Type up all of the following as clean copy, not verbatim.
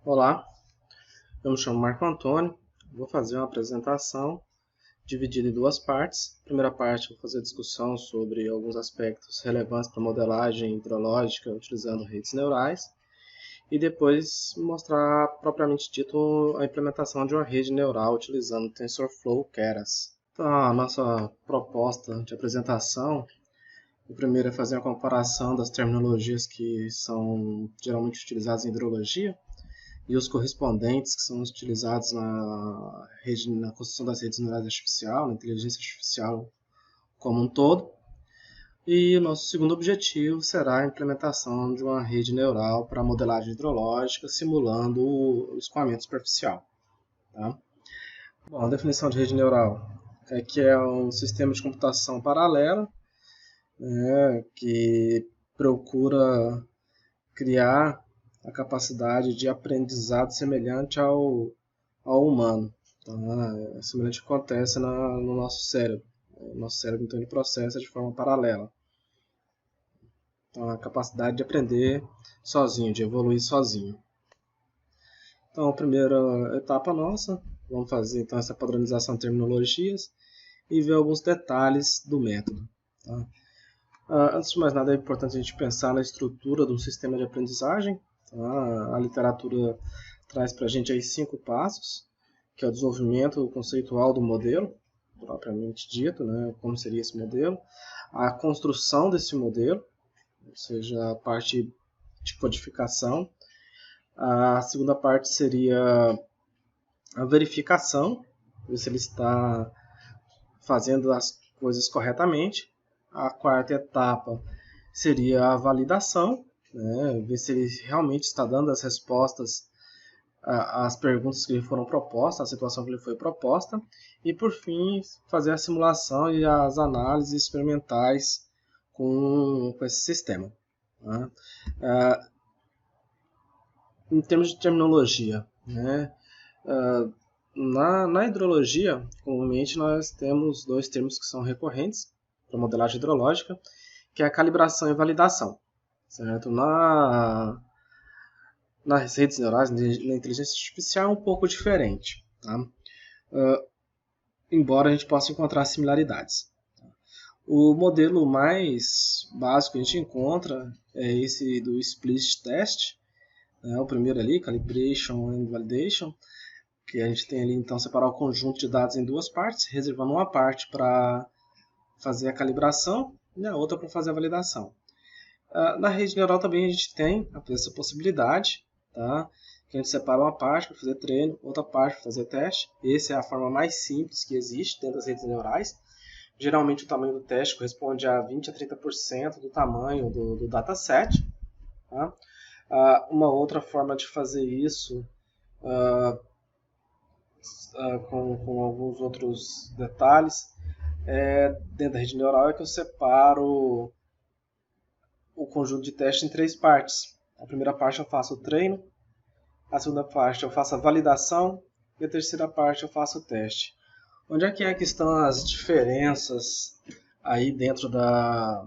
Olá, eu me chamo Marco Antônio, vou fazer uma apresentação dividida em duas partes. Na primeira parte, vou fazer a discussão sobre alguns aspectos relevantes para a modelagem hidrológica utilizando redes neurais e depois mostrar propriamente dito a implementação de uma rede neural utilizando TensorFlow Keras. Então, a nossa proposta de apresentação, o primeiro é fazer uma comparação das terminologias que são geralmente utilizadas em hidrologia e os correspondentes que são utilizados na construção das redes neurais artificial, na inteligência artificial como um todo. E o nosso segundo objetivo será a implementação de uma rede neural para modelagem hidrológica, simulando o escoamento superficial. Tá? Bom, a definição de rede neural é que é um sistema de computação paralela, né, que procura criar a capacidade de aprendizado semelhante ao humano. Tá? É semelhante ao que acontece no nosso cérebro. O nosso cérebro, então, ele processa de forma paralela. Então, a capacidade de aprender sozinho, de evoluir sozinho. Então, a primeira etapa nossa, vamos fazer então essa padronização de terminologias e ver alguns detalhes do método. Tá? Antes de mais nada, é importante a gente pensar na estrutura de um sistema de aprendizagem. Tá? A literatura traz para a gente aí 5 passos, que é o desenvolvimento conceitual do modelo, propriamente dito, né? Como seria esse modelo, a construção desse modelo, ou seja, a parte de codificação. A segunda parte seria a verificação, ver se ele está fazendo as coisas corretamente. A quarta etapa seria a validação, né? Ver se ele realmente está dando as respostas às perguntas que lhe foram propostas, à situação que lhe foi proposta. E, por fim, fazer a simulação e as análises experimentais com esse sistema. Tá? Em termos de terminologia, né? Na hidrologia, comumente nós temos dois termos que são recorrentes para modelagem hidrológica, que é a calibração e validação. Certo? Nas redes neurais, na inteligência artificial, é um pouco diferente. Tá? Embora a gente possa encontrar similaridades. O modelo mais básico que a gente encontra é esse do split test, né? O primeiro ali, calibration and validation, que a gente tem ali então separar o conjunto de dados em duas partes, reservando uma parte para fazer a calibração e a outra para fazer a validação. Na rede neural também a gente tem essa possibilidade, tá? Que a gente separa uma parte para fazer treino, outra parte para fazer teste. Essa é a forma mais simples que existe dentro das redes neurais. Geralmente o tamanho do teste corresponde a 20 a 30% do tamanho do dataset. Tá? Uma outra forma de fazer isso com alguns outros detalhes dentro da rede neural é que eu separo o conjunto de teste em 3 partes. A primeira parte eu faço o treino, a segunda parte eu faço a validação e a terceira parte eu faço o teste. Onde é que estão as diferenças aí dentro da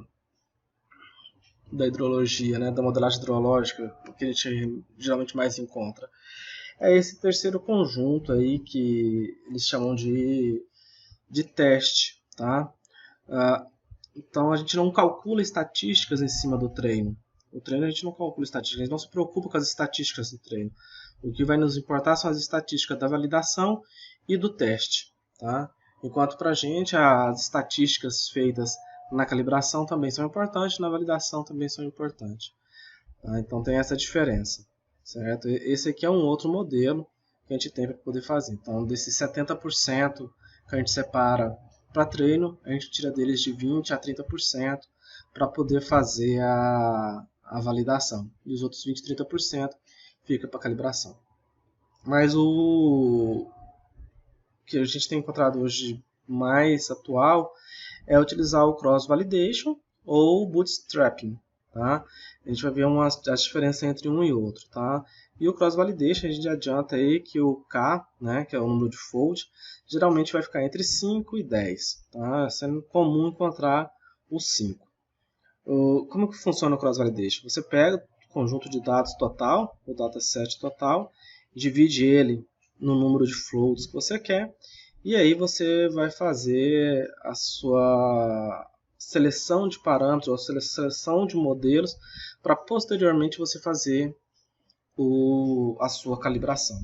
hidrologia, né, da modelagem hidrológica, o que a gente geralmente mais encontra? É esse terceiro conjunto aí que eles chamam de teste, tá? Então a gente não calcula estatísticas em cima do treino. O treino a gente não calcula estatísticas, a gente não se preocupa com as estatísticas do treino. O que vai nos importar são as estatísticas da validação e do teste, tá? Enquanto para a gente as estatísticas feitas na calibração também são importantes, na validação também são importantes. Tá? Então tem essa diferença, certo? Esse aqui é um outro modelo que a gente tem para poder fazer. Então desses 70% que a gente separa para treino, a gente tira deles de 20 a 30% para poder fazer a validação. E os outros 20 a 30% fica para calibração. Mas o que a gente tem encontrado hoje mais atual é utilizar o cross-validation ou bootstrapping. Tá? A gente vai ver as diferenças entre um e outro. Tá? E o cross-validation, a gente adianta aí que o K, né, que é o número de fold, geralmente vai ficar entre 5 e 10. Tá? Sendo comum encontrar o 5. Como que funciona o cross-validation? Você pega conjunto de dados total, o dataset total, divide ele no número de floats que você quer, e aí você vai fazer a sua seleção de parâmetros, ou seleção de modelos, para posteriormente você fazer a sua calibração.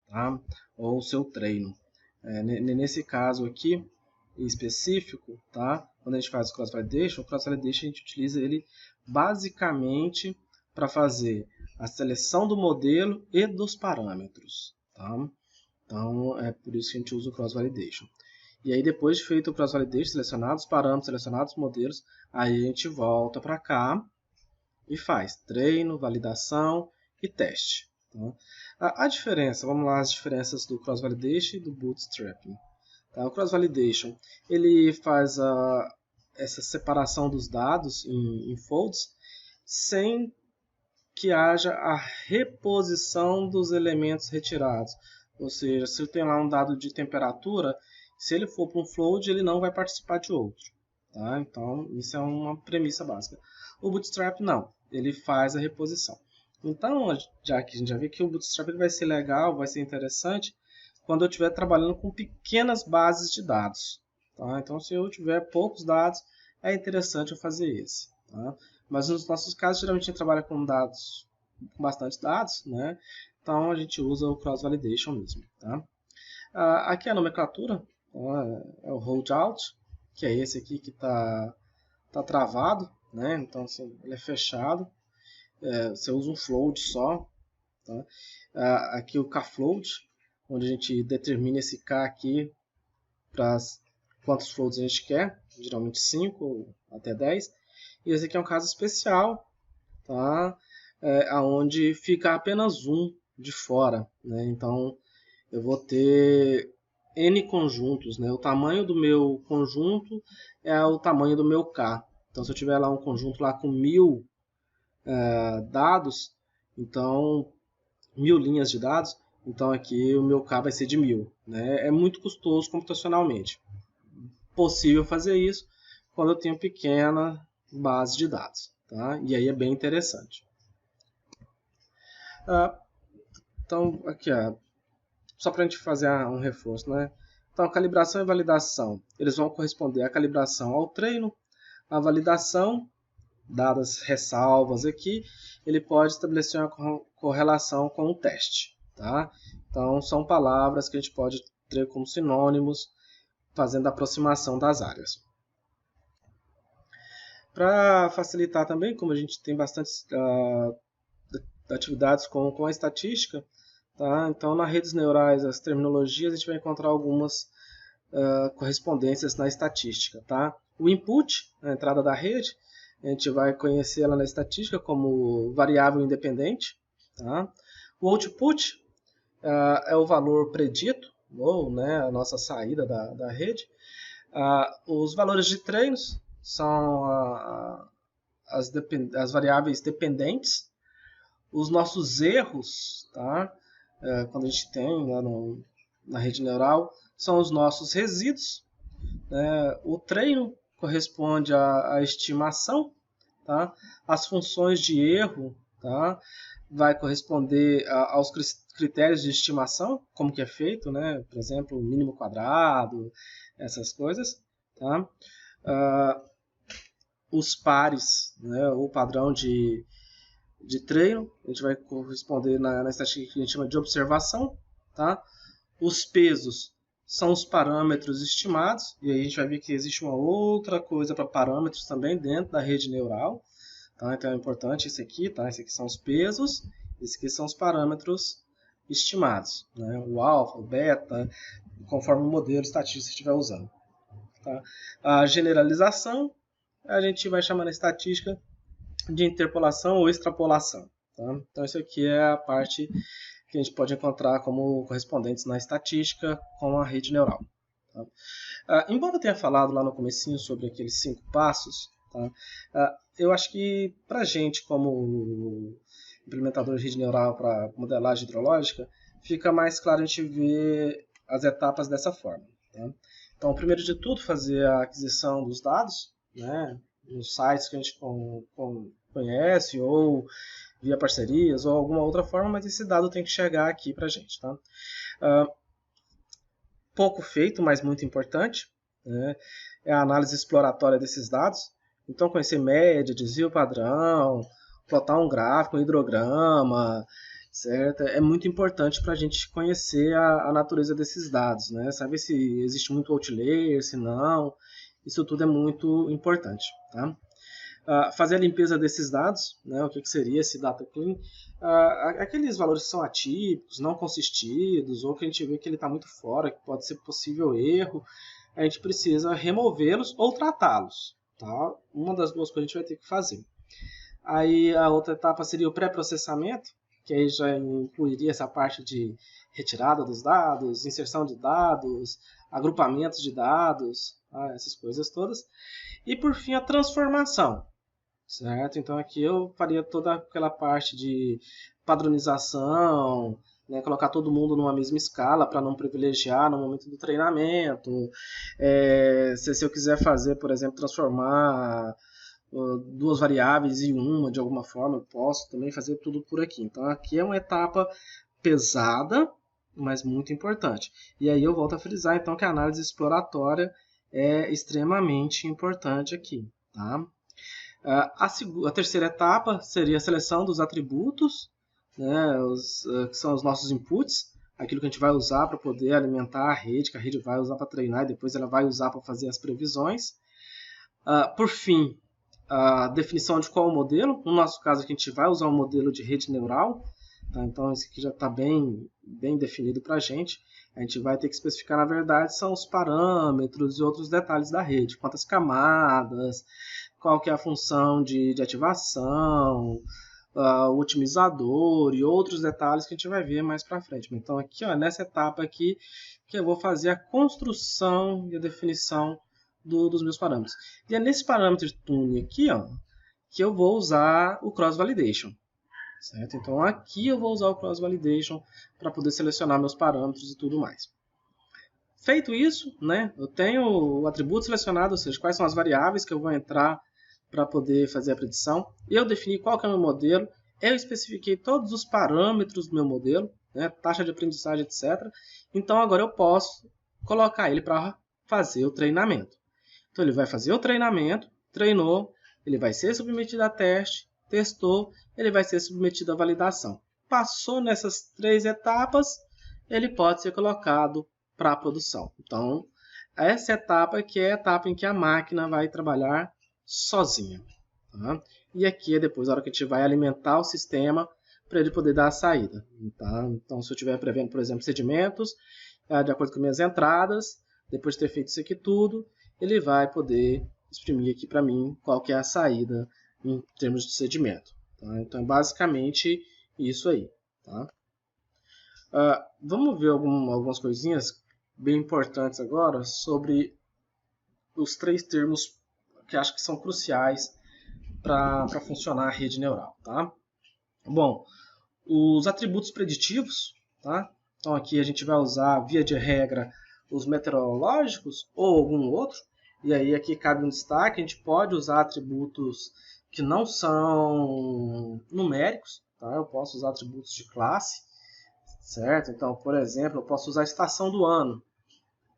Tá? Ou o seu treino. Nesse caso aqui específico, tá? Quando a gente faz o cross-validation, a gente utiliza ele basicamente para fazer a seleção do modelo e dos parâmetros. Tá? Então, é por isso que a gente usa o cross-validation. E aí, depois de feito o cross-validation, selecionados os parâmetros, selecionados os modelos, aí a gente volta para cá e faz treino, validação e teste. Tá? A diferença, vamos lá, as diferenças do cross-validation e do bootstrapping. Tá? O cross-validation, ele faz essa separação dos dados em folds sem que haja a reposição dos elementos retirados. Ou seja, se eu tenho lá um dado de temperatura, se ele for para um float, ele não vai participar de outro. Tá? Então, isso é uma premissa básica. O Bootstrap não, ele faz a reposição. Então, já que a gente já viu que o Bootstrap vai ser legal, vai ser interessante, quando eu estiver trabalhando com pequenas bases de dados. Tá? Então, se eu tiver poucos dados, é interessante eu fazer esse. Tá? Mas nos nossos casos, geralmente a gente trabalha com dados, com bastante dados, né? Então a gente usa o cross-validation mesmo. Tá? Aqui a nomenclatura, tá? É o holdout, que é esse aqui que está travado, né? Então assim, ele é fechado. Você usa um float só. Tá? Aqui o kFloat, onde a gente determina esse K aqui para quantos floats a gente quer, geralmente 5 ou até 10. E esse aqui é um caso especial, tá? Onde fica apenas um de fora. Né? Então, eu vou ter N conjuntos. Né? O tamanho do meu conjunto é o tamanho do meu K. Então, se eu tiver lá um conjunto lá com 1000 dados, então 1000 linhas de dados, então aqui o meu K vai ser de 1000. Né? É muito custoso computacionalmente. Possível fazer isso quando eu tenho pequena base de dados. Tá? E aí é bem interessante. Então, aqui, só para a gente fazer um reforço. Né? Então, calibração e validação, eles vão corresponder à calibração ao treino, a validação, dadas ressalvas aqui, ele pode estabelecer uma correlação com o teste. Tá? Então, são palavras que a gente pode ter como sinônimos, fazendo a aproximação das áreas. Para facilitar também, como a gente tem bastante atividades com a estatística, tá? Então nas redes neurais, as terminologias, a gente vai encontrar algumas correspondências na estatística. Tá? O input, a entrada da rede, a gente vai conhecer ela na estatística como variável independente. Tá? O output é o valor predito, ou né, a nossa saída da rede. Os valores de treinos são as variáveis dependentes. Os nossos erros, tá? Quando a gente tem lá na rede neural, são os nossos resíduos. O treino corresponde à estimação. Tá? As funções de erro, tá? Vai corresponder aos critérios de estimação, como que é feito, né? Por exemplo, o mínimo quadrado, essas coisas. Tá? Os pares, né? O padrão de treino, a gente vai corresponder na estatística que a gente chama de observação. Tá? Os pesos são os parâmetros estimados, e aí a gente vai ver que existe uma outra coisa para parâmetros também dentro da rede neural. Tá? Então é importante esse aqui, tá? Esse aqui são os pesos, esse aqui são os parâmetros estimados. Né? O alfa, o beta, conforme o modelo estatístico que você estiver usando. Tá? A generalização, a gente vai chamar na estatística de interpolação ou extrapolação. Tá? Então isso aqui é a parte que a gente pode encontrar como correspondentes na estatística com a rede neural. Tá? Embora eu tenha falado lá no comecinho sobre aqueles 5 passos, Tá? Eu acho que para a gente, como implementador de rede neural para modelagem hidrológica, fica mais claro a gente ver as etapas dessa forma. Tá? Então, primeiro de tudo, fazer a aquisição dos dados, né, nos sites que a gente conhece, ou via parcerias, ou alguma outra forma, mas esse dado tem que chegar aqui para a gente. Tá? Pouco feito, mas muito importante, né, é a análise exploratória desses dados. Então, conhecer média, desvio padrão, plotar um gráfico, um hidrograma, certo? É muito importante para a gente conhecer a natureza desses dados, né? Saber se existe muito outlier, se não. Isso tudo é muito importante, tá? Fazer a limpeza desses dados, né? O que seria esse data clean? Aqueles valores que são atípicos, não consistidos, ou que a gente vê que ele está muito fora, que pode ser possível erro, a gente precisa removê-los ou tratá-los. Tá? Uma das duas coisas a gente vai ter que fazer. Aí a outra etapa seria o pré-processamento, que aí já incluiria essa parte de retirada dos dados, inserção de dados, agrupamentos de dados, tá? Essas coisas todas. E por fim a transformação, certo? Então aqui eu faria toda aquela parte de padronização, né, colocar todo mundo numa mesma escala para não privilegiar no momento do treinamento. Se eu quiser fazer, por exemplo, transformar duas variáveis em uma de alguma forma, eu posso também fazer tudo por aqui. Então aqui é uma etapa pesada, mas muito importante. E aí eu volto a frisar então que a análise exploratória é extremamente importante aqui. Tá? A terceira etapa seria a seleção dos atributos, né, que são os nossos inputs, aquilo que a gente vai usar para poder alimentar a rede, que a rede vai usar para treinar e depois ela vai usar para fazer as previsões. Por fim, a definição de qual é o modelo. No nosso caso aqui a gente vai usar um modelo de rede neural, tá? Então esse aqui já está bem definido para a gente. A gente vai ter que especificar, na verdade, são os parâmetros e outros detalhes da rede, quantas camadas, qual que é a função de ativação, o otimizador e outros detalhes que a gente vai ver mais para frente. Então aqui, ó, nessa etapa aqui, que eu vou fazer a construção e a definição dos meus parâmetros. E é nesse parâmetro de tuning aqui, ó, que eu vou usar o Cross Validation. Certo? Então aqui eu vou usar o Cross Validation para poder selecionar meus parâmetros e tudo mais. Feito isso, né, eu tenho o atributo selecionado, ou seja, quais são as variáveis que eu vou entrar para poder fazer a predição. Eu defini qual que é o meu modelo, eu especifiquei todos os parâmetros do meu modelo, né, taxa de aprendizagem, etc. Então agora eu posso colocar ele para fazer o treinamento. Então ele vai fazer o treinamento, treinou, ele vai ser submetido a teste, testou, ele vai ser submetido à validação. Passou nessas 3 etapas, ele pode ser colocado para a produção. Então, essa etapa aqui é a etapa em que a máquina vai trabalhar sozinha. Tá? E aqui é depois a hora que a gente vai alimentar o sistema para ele poder dar a saída. Tá? Então, se eu estiver prevendo, por exemplo, sedimentos, de acordo com minhas entradas, depois de ter feito isso aqui tudo, ele vai poder exprimir aqui para mim qual que é a saída em termos de sedimento. Tá? Então, é basicamente isso aí. Tá? Vamos ver algumas coisinhas bem importantes agora sobre os 3 termos que acho que são cruciais para funcionar a rede neural. Tá? Bom, os atributos preditivos, tá? Então aqui a gente vai usar, via de regra, os meteorológicos ou algum outro. E aí aqui cabe um destaque, a gente pode usar atributos que não são numéricos, tá? Eu posso usar atributos de classe, certo? Então, por exemplo, eu posso usar a estação do ano,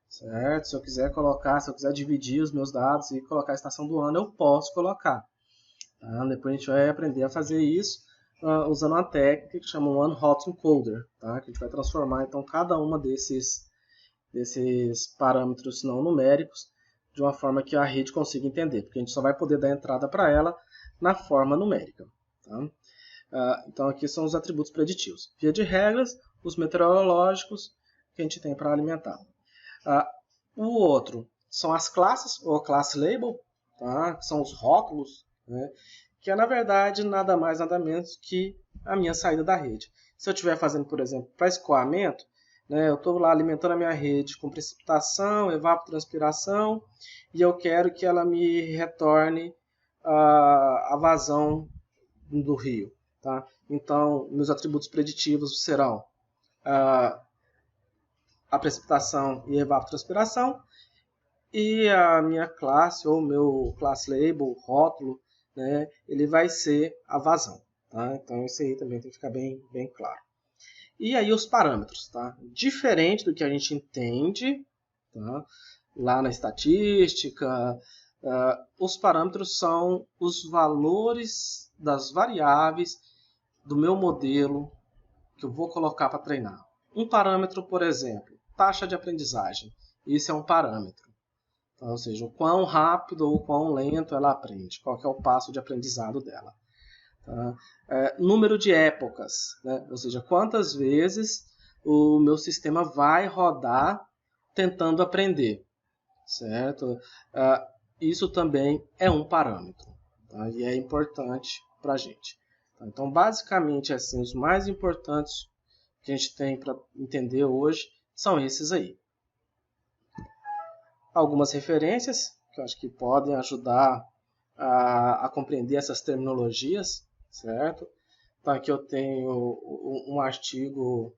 certo? Se eu quiser dividir os meus dados e colocar a estação do ano, eu posso colocar. Tá? Depois a gente vai aprender a fazer isso usando uma técnica que chama One Hot Encoder, tá? Que a gente vai transformar então cada uma desses parâmetros não numéricos de uma forma que a rede consiga entender, porque a gente só vai poder dar entrada para ela na forma numérica. Tá? Então aqui são os atributos preditivos. Via de regras, os meteorológicos que a gente tem para alimentar. O outro são as classes, ou class label, tá? Que são os rótulos, né? Que é na verdade nada mais nada menos que a minha saída da rede. Se eu estiver fazendo, por exemplo, para escoamento, né, eu estou lá alimentando a minha rede com precipitação, evapotranspiração, e eu quero que ela me retorne a vazão do rio. Tá? Então, meus atributos preditivos serão a precipitação e a evapotranspiração, e a minha classe, ou meu class label, rótulo, né, ele vai ser a vazão. Tá? Então, isso aí também tem que ficar bem claro. E aí os parâmetros. Tá? Diferente do que a gente entende, tá? Lá na estatística, os parâmetros são os valores das variáveis do meu modelo que eu vou colocar para treinar. Um parâmetro, por exemplo, taxa de aprendizagem. Isso é um parâmetro. Então, ou seja, o quão rápido ou quão lento ela aprende, qual que é o passo de aprendizado dela. Tá? Número de épocas, né? Ou seja, quantas vezes o meu sistema vai rodar tentando aprender, certo? Isso também é um parâmetro, tá? E é importante para a gente. Tá? Então, basicamente, assim, os mais importantes que a gente tem para entender hoje são esses aí. Algumas referências que eu acho que podem ajudar a compreender essas terminologias, certo? Então, aqui eu tenho um artigo,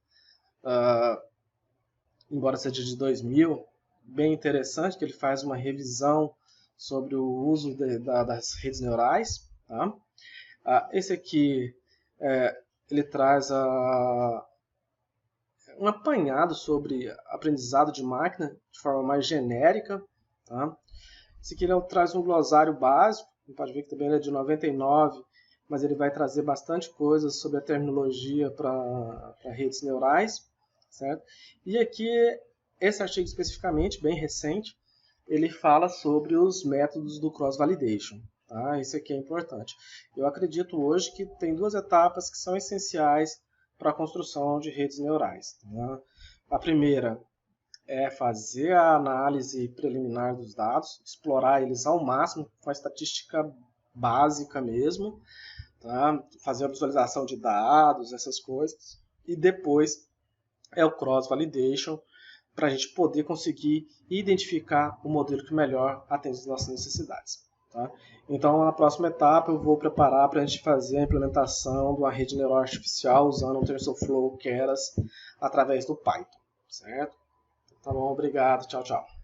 embora seja de 2000, bem interessante, que ele faz uma revisão sobre o uso das redes neurais. Tá? Esse aqui, ele traz um apanhado sobre aprendizado de máquina de forma mais genérica. Tá? Esse aqui ele traz um glossário básico, você pode ver que também é de 99, mas ele vai trazer bastante coisa sobre a terminologia para redes neurais. Certo? E aqui, esse artigo especificamente, bem recente, ele fala sobre os métodos do cross-validation. Tá? Isso aqui é importante. Eu acredito hoje que tem duas etapas que são essenciais para a construção de redes neurais. Tá? A primeira é fazer a análise preliminar dos dados, explorar eles ao máximo com a estatística básica mesmo, tá? Fazer a visualização de dados, essas coisas, e depois é o cross-validation, para a gente poder conseguir identificar o modelo que melhor atende às nossas necessidades. Tá? Então, na próxima etapa, eu vou preparar para a gente fazer a implementação de uma rede neural artificial usando o TensorFlow Keras através do Python. Certo? Tá bom, obrigado, tchau, tchau.